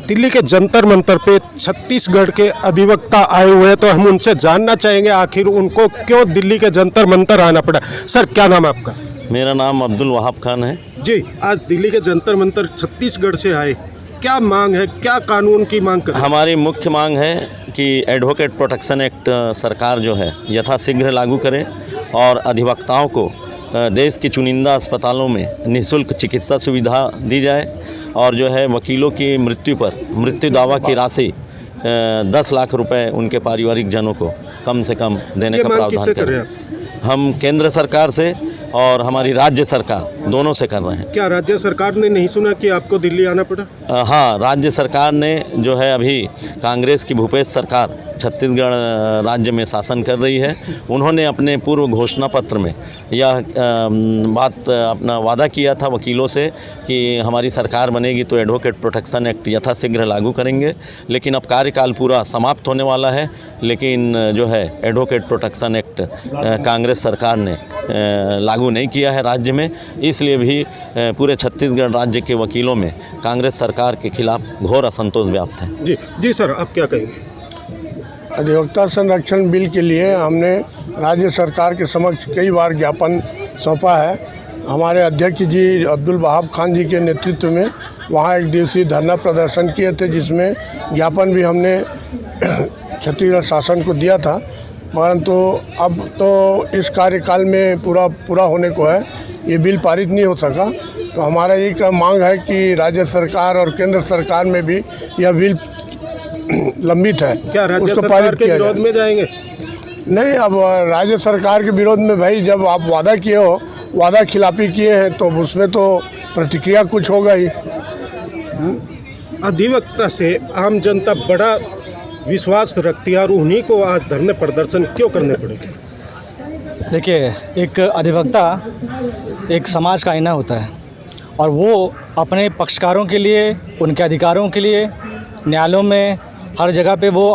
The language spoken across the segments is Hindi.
दिल्ली के जंतर मंतर पे छत्तीसगढ़ के अधिवक्ता आए हुए हैं, तो हम उनसे जानना चाहेंगे आखिर उनको क्यों दिल्ली के जंतर मंतर आना पड़ा। सर, क्या नाम है आपका? मेरा नाम अब्दुल वहाब खान है जी। आज दिल्ली के जंतर मंतर छत्तीसगढ़ से आए, क्या मांग है, क्या कानून की मांग कर? हमारी मुख्य मांग है कि एडवोकेट प्रोटेक्शन एक्ट सरकार जो है यथाशीघ्र लागू करे और अधिवक्ताओं को देश की चुनिंदा अस्पतालों में निःशुल्क चिकित्सा सुविधा दी जाए और जो है वकीलों की मृत्यु पर मृत्यु दावा की राशि 10 लाख रुपए उनके पारिवारिक जनों को कम से कम देने का प्रावधान करें। हम केंद्र सरकार से और हमारी राज्य सरकार दोनों से कर रहे हैं। क्या राज्य सरकार ने नहीं सुना कि आपको दिल्ली आना पड़ा? हाँ, राज्य सरकार ने जो है अभी कांग्रेस की भूपेश सरकार छत्तीसगढ़ राज्य में शासन कर रही है। उन्होंने अपने पूर्व घोषणा पत्र में यह बात अपना वादा किया था वकीलों से कि हमारी सरकार बनेगी तो एडवोकेट प्रोटेक्शन एक्ट यथाशीघ्र लागू करेंगे। लेकिन अब कार्यकाल पूरा समाप्त होने वाला है, लेकिन जो है एडवोकेट प्रोटेक्शन एक्ट कांग्रेस सरकार ने लागू नहीं किया है राज्य में। इसलिए भी पूरे छत्तीसगढ़ राज्य के वकीलों में कांग्रेस सरकार के खिलाफ घोर असंतोष व्याप्त है। जी जी सर, आप क्या कहेंगे? अधिवक्ता संरक्षण बिल के लिए हमने राज्य सरकार के समक्ष कई बार ज्ञापन सौंपा है। हमारे अध्यक्ष जी अब्दुल वहाब खान जी के नेतृत्व में वहाँ एक दिवसीय धरना प्रदर्शन किए थे, जिसमें ज्ञापन भी हमने छत्तीसगढ़ शासन को दिया था। परंतु अब तो इस कार्यकाल में पूरा होने को है, ये बिल पारित नहीं हो सका। तो हमारा एक मांग है कि राज्य सरकार और केंद्र सरकार में भी यह बिल लंबित है। क्या राज्य सरकार के विरोध में जाएंगे? नहीं, अब राज्य सरकार के विरोध में भाई, जब आप वादा किए हो, वादा खिलाफी किए हैं, तो उसमें तो प्रतिक्रिया कुछ होगा ही। अधिवक्ता से आम जनता बड़ा विश्वास रखती है और उन्हीं को आज धरने प्रदर्शन क्यों करने पड़े? देखिए, एक अधिवक्ता एक समाज का आईना होता है और वो अपने पक्षकारों के लिए, उनके अधिकारों के लिए न्यायालयों में हर जगह पे वो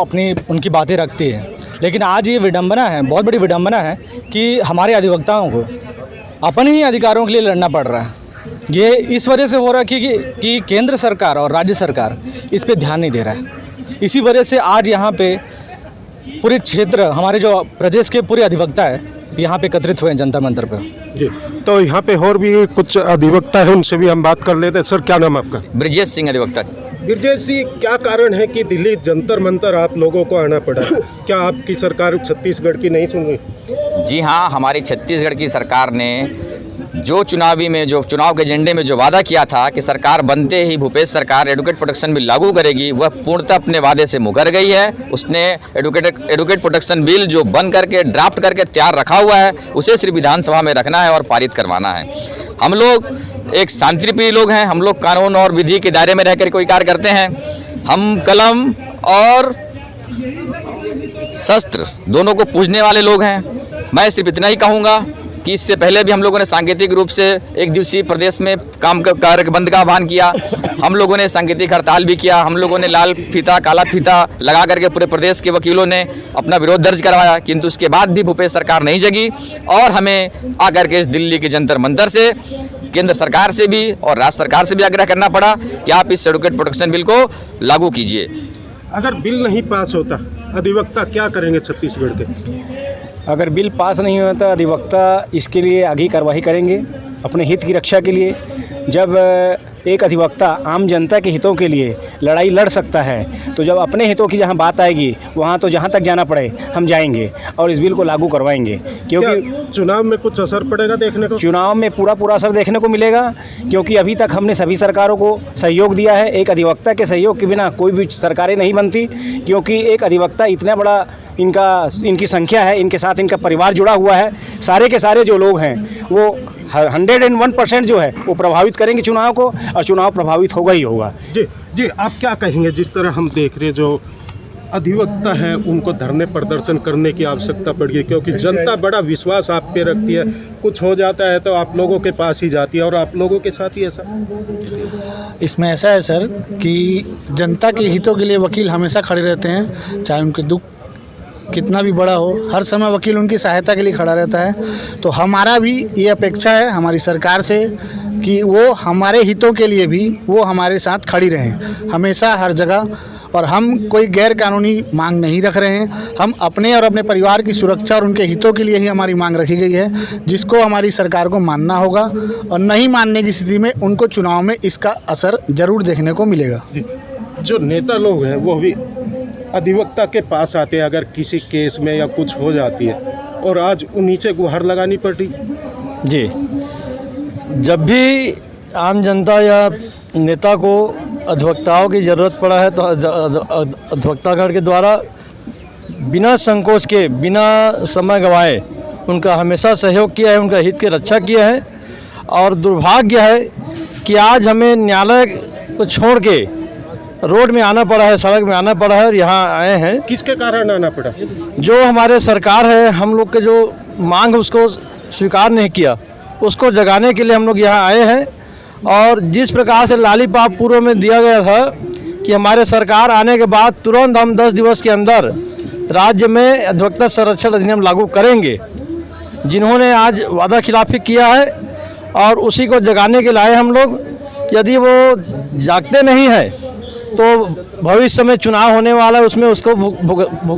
उनकी बातें रखती है। लेकिन आज ये विडंबना है, बहुत बड़ी विडंबना है कि हमारे अधिवक्ताओं को अपने ही अधिकारों के लिए लड़ना पड़ रहा है। ये इस वजह से हो रहा है कि केंद्र सरकार और राज्य सरकार इस पे ध्यान नहीं दे रहा है। इसी वजह से आज यहाँ पे पूरे क्षेत्र, हमारे जो प्रदेश के पूरे अधिवक्ता है यहाँ पे एकत्रित हुए हैं जंतर मंतर पे। जी, तो यहाँ पे और भी कुछ अधिवक्ता है, उनसे भी हम बात कर लेते हैं। सर, क्या नाम है आपका? ब्रजेश सिंह अधिवक्ता। ब्रजेश जी, क्या कारण है कि दिल्ली जंतर मंतर आप लोगों को आना पड़ा? क्या आपकी सरकार छत्तीसगढ़ की नहीं सुन रही? जी हाँ, हमारी छत्तीसगढ़ की सरकार ने जो चुनाव के एजेंडे में जो वादा किया था कि सरकार बनते ही भूपेश सरकार एडवोकेट प्रोटेक्शन बिल लागू करेगी, वह पूर्णतः अपने वादे से मुकर गई है। उसने एडवोकेट प्रोटेक्शन बिल जो बन करके ड्राफ्ट करके तैयार रखा हुआ है, उसे सिर्फ विधानसभा में रखना है और पारित करवाना है। हम लोग एक शांतिप्रिय लोग हैं, हम लोग कानून और विधि के दायरे में रहकर कोई कार्य करते हैं। हम कलम और शस्त्र दोनों को पूजने वाले लोग हैं। मैं सिर्फ इतना ही कहूँगा कि इससे पहले भी हम लोगों ने सांकेतिक रूप से एक दिवसीय प्रदेश में कार्य बंद का आह्वान किया। हम लोगों ने सांकेतिक हड़ताल भी किया। हम लोगों ने लाल फीता काला फीता लगा करके पूरे प्रदेश के वकीलों ने अपना विरोध दर्ज करवाया, किंतु उसके बाद भी भूपेश सरकार नहीं जगी और हमें आकर के इस दिल्ली के जंतर मंतर से केंद्र सरकार से भी और राज्य सरकार से भी आग्रह करना पड़ा कि आप इस एडवोकेट प्रोटेक्शन बिल को लागू कीजिए। अगर बिल नहीं पास होता, अधिवक्ता क्या करेंगे छत्तीसगढ़ के? अगर बिल पास नहीं होता, अधिवक्ता इसके लिए आगे कार्रवाई करेंगे अपने हित की रक्षा के लिए। जब एक अधिवक्ता आम जनता के हितों के लिए लड़ाई लड़ सकता है, तो जब अपने हितों की जहां बात आएगी वहां तो जहां तक जाना पड़े हम जाएंगे और इस बिल को लागू करवाएंगे। क्योंकि चुनाव में कुछ असर पड़ेगा देखने को? चुनाव में पूरा असर देखने को मिलेगा, क्योंकि अभी तक हमने सभी सरकारों को सहयोग दिया है। एक अधिवक्ता के सहयोग के बिना कोई भी सरकारें नहीं बनती, क्योंकि एक अधिवक्ता इतना बड़ा इनकी संख्या है, इनके साथ इनका परिवार जुड़ा हुआ है। सारे के सारे जो लोग हैं वो 101% जो है वो प्रभावित करेंगे चुनाव को, और चुनाव प्रभावित होगा ही होगा। जी जी, आप क्या कहेंगे? जिस तरह हम देख रहे हैं, जो अधिवक्ता है उनको धरने प्रदर्शन करने की आवश्यकता पड़ गई, क्योंकि जनता बड़ा विश्वास आप पे रखती है। कुछ हो जाता है तो आप लोगों के पास ही जाती है और आप लोगों के साथ ही ऐसा। इसमें ऐसा है सर कि जनता के हितों के लिए वकील हमेशा खड़े रहते हैं, चाहे उनके दुख कितना भी बड़ा हो, हर समय वकील उनकी सहायता के लिए खड़ा रहता है। तो हमारा भी ये अपेक्षा है हमारी सरकार से कि वो हमारे हितों के लिए भी वो हमारे साथ खड़ी रहें हमेशा हर जगह। और हम कोई गैर कानूनी मांग नहीं रख रहे हैं, हम अपने और अपने परिवार की सुरक्षा और उनके हितों के लिए ही हमारी मांग रखी गई है, जिसको हमारी सरकार को मानना होगा। और नहीं मानने की स्थिति में उनको चुनाव में इसका असर ज़रूर देखने को मिलेगा। जो नेता लोग हैं वो भी अधिवक्ता के पास आते हैं अगर किसी केस में या कुछ हो जाती है, और आज उन्हीं से गुहार लगानी पड़ रही। जी, जब भी आम जनता या नेता को अधिवक्ताओं की ज़रूरत पड़ा है तो अधिवक्तागण के द्वारा बिना संकोच के, बिना समय गंवाए उनका हमेशा सहयोग किया है, उनका हित की रक्षा किया है। और दुर्भाग्य है कि आज हमें न्यायालय को छोड़ के रोड में आना पड़ा है, सड़क में आना पड़ा है और यहाँ आए हैं। किसके कारण आना पड़ा? जो हमारे सरकार है, हम लोग के जो मांग उसको स्वीकार नहीं किया, उसको जगाने के लिए हम लोग यहाँ आए हैं। और जिस प्रकार से लॉलीपॉप पूर्व में दिया गया था कि हमारे सरकार आने के बाद तुरंत हम 10 दिवस के अंदर राज्य में अधिवक्ता संरक्षण अधिनियम लागू करेंगे, जिन्होंने आज वादा खिलाफी किया है और उसी को जगाने के लिए हम लोग। यदि वो जागते नहीं हैं तो भविष्य में चुनाव होने वाला है, उसमें उसको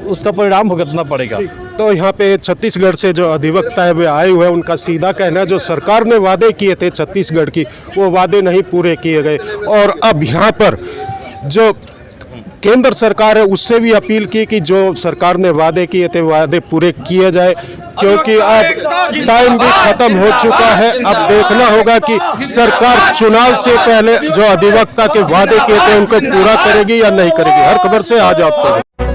उसका परिणाम भुगतना पड़ेगा। तो यहाँ पे छत्तीसगढ़ से जो अधिवक्ता है वे आए हुए हैं, उनका सीधा कहना है जो सरकार ने वादे किए थे छत्तीसगढ़ की, वो वादे नहीं पूरे किए गए। और अब यहाँ पर जो केंद्र सरकार है उससे भी अपील की कि जो सरकार ने वादे किए थे वादे पूरे किए जाए, क्योंकि अब टाइम भी खत्म हो चुका है। अब देखना होगा कि सरकार चुनाव से पहले जो अधिवक्ता के वादे किए थे उनको पूरा करेगी या नहीं करेगी। हर खबर से आज आपको